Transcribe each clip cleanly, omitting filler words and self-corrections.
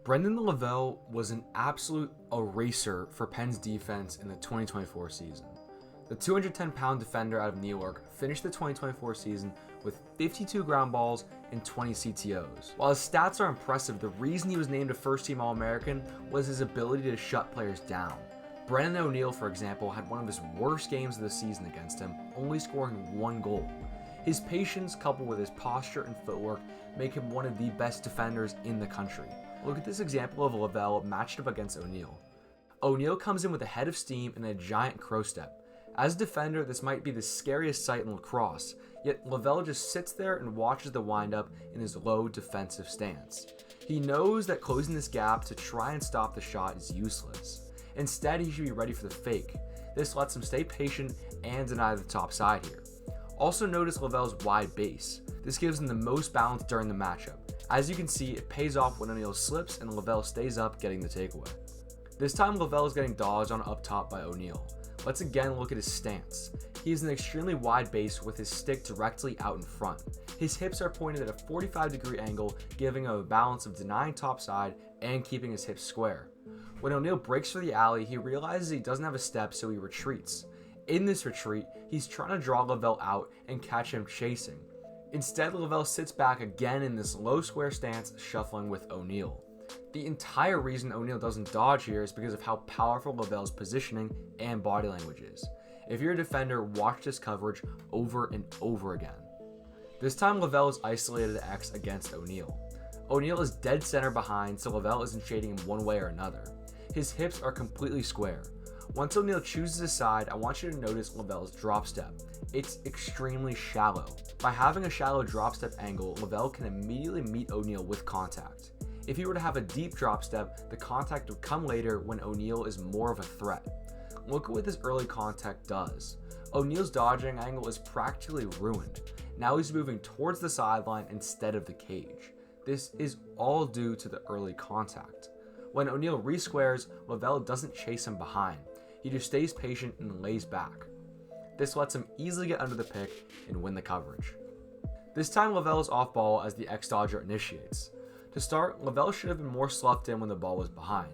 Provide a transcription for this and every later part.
Brendan Lavelle was an absolute eraser for Penn's defense in the 2024 season. The 210-pound defender out of New York finished the 2024 season with 52 ground balls and 20 CTOs. While his stats are impressive, the reason he was named a first-team All-American was his ability to shut players down. Brennan Oneil, for example, had one of his worst games of the season against him, only scoring 1 goal. His patience, coupled with his posture and footwork, make him one of the best defenders in the country. Look at this example of Lavelle matched up against Oneil. Oneil comes in with a head of steam and a giant crow step. As a defender, this might be the scariest sight in lacrosse, yet Lavelle just sits there and watches the windup in his low defensive stance. He knows that closing this gap to try and stop the shot is useless. Instead, he should be ready for the fake. This lets him stay patient and deny the top side here. Also notice Lavelle's wide base. This gives him the most balance during the matchup. As you can see, it pays off when Oneil slips and Lavelle stays up getting the takeaway. This time Lavelle is getting dodged on up top by Oneil. Let's again look at his stance. He has an extremely wide base with his stick directly out in front. His hips are pointed at a 45-degree angle, giving him a balance of denying topside and keeping his hips square. When Oneil breaks for the alley, he realizes he doesn't have a step, so he retreats. In this retreat, he's trying to draw Lavelle out and catch him chasing. Instead, Lavelle sits back again in this low square stance, shuffling with Oneil. The entire reason Oneil doesn't dodge here is because of how powerful Lavelle's positioning and body language is. If you're a defender, watch this coverage over and over again. This time Lavelle is isolated at X against Oneil. Oneil is dead center behind, so Lavelle isn't shading him one way or another. His hips are completely square. Once Oneil chooses a side, I want you to notice Lavelle's drop step. It's extremely shallow. By having a shallow drop step angle, Lavelle can immediately meet Oneil with contact. If he were to have a deep drop step, the contact would come later when Oneil is more of a threat. Look at what this early contact does. Oneil's dodging angle is practically ruined. Now he's moving towards the sideline instead of the cage. This is all due to the early contact. When Oneil re-squares, Lavelle doesn't chase him behind. He just stays patient and lays back. This lets him easily get under the pick and win the coverage. This time Lavelle is off ball as the X-Dodger initiates. To start, Lavelle should have been more sloughed in when the ball was behind.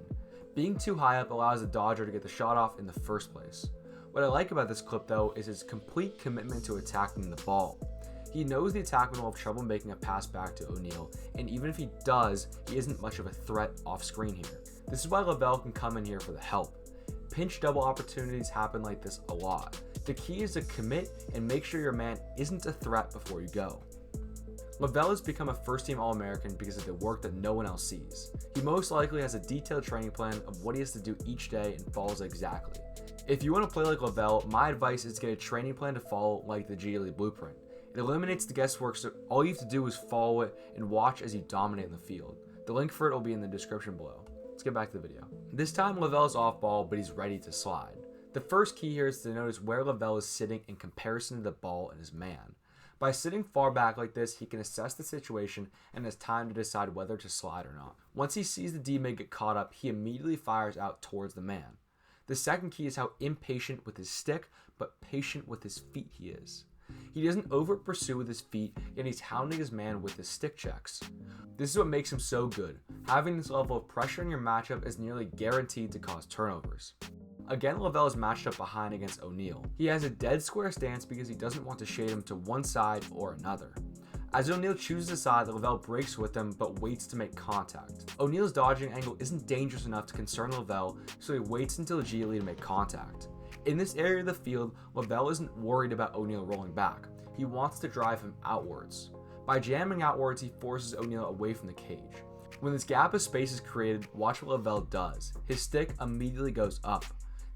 Being too high up allows the Dodger to get the shot off in the first place. What I like about this clip though is his complete commitment to attacking the ball. He knows the attackman will have trouble making a pass back to Oneil, and even if he does, he isn't much of a threat off screen here. This is why Lavelle can come in here for the help. Pinch double opportunities happen like this a lot. The key is to commit and make sure your man isn't a threat before you go. Lavelle has become a first-team All-American because of the work that no one else sees. He most likely has a detailed training plan of what he has to do each day and follows exactly. If you want to play like Lavelle, my advice is to get a training plan to follow like the G League blueprint. It eliminates the guesswork, so all you have to do is follow it and watch as you dominate in the field. The link for it will be in the description below. Let's get back to the video. This time Lavelle is off ball, but he's ready to slide. The first key here is to notice where Lavelle is sitting in comparison to the ball and his man. By sitting far back like this, he can assess the situation and has time to decide whether to slide or not. Once he sees the D-man get caught up, he immediately fires out towards the man. The second key is how impatient with his stick, but patient with his feet he is. He doesn't over-pursue with his feet, yet he's hounding his man with his stick checks. This is what makes him so good. Having this level of pressure in your matchup is nearly guaranteed to cause turnovers. Again, Lavelle is matched up behind against Oneil. He has a dead square stance because he doesn't want to shade him to one side or another. As Oneil chooses a side, Lavelle breaks with him but waits to make contact. O'Neill's dodging angle isn't dangerous enough to concern Lavelle, so he waits until G League to make contact. In this area of the field, Lavelle isn't worried about Oneil rolling back. He wants to drive him outwards. By jamming outwards, he forces Oneil away from the cage. When this gap of space is created, watch what Lavelle does. His stick immediately goes up.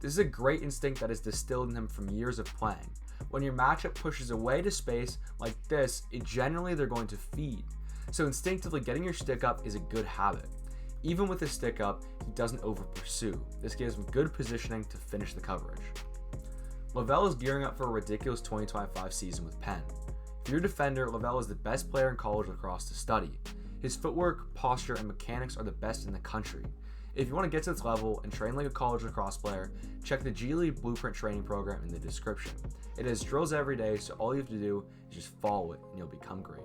This is a great instinct that is distilled in him from years of playing. When your matchup pushes away to space like this, generally they're going to feed. So instinctively getting your stick up is a good habit. Even with his stick up, he doesn't over pursue. This gives him good positioning to finish the coverage. Lavelle is gearing up for a ridiculous 2025 season with Penn. If you're a defender, Lavelle is the best player in college lacrosse to study. His footwork, posture, and mechanics are the best in the country. If you want to get to this level and train like a college lacrosse player, check the G League Blueprint training program in the description. It has drills every day, so all you have to do is just follow it and you'll become great.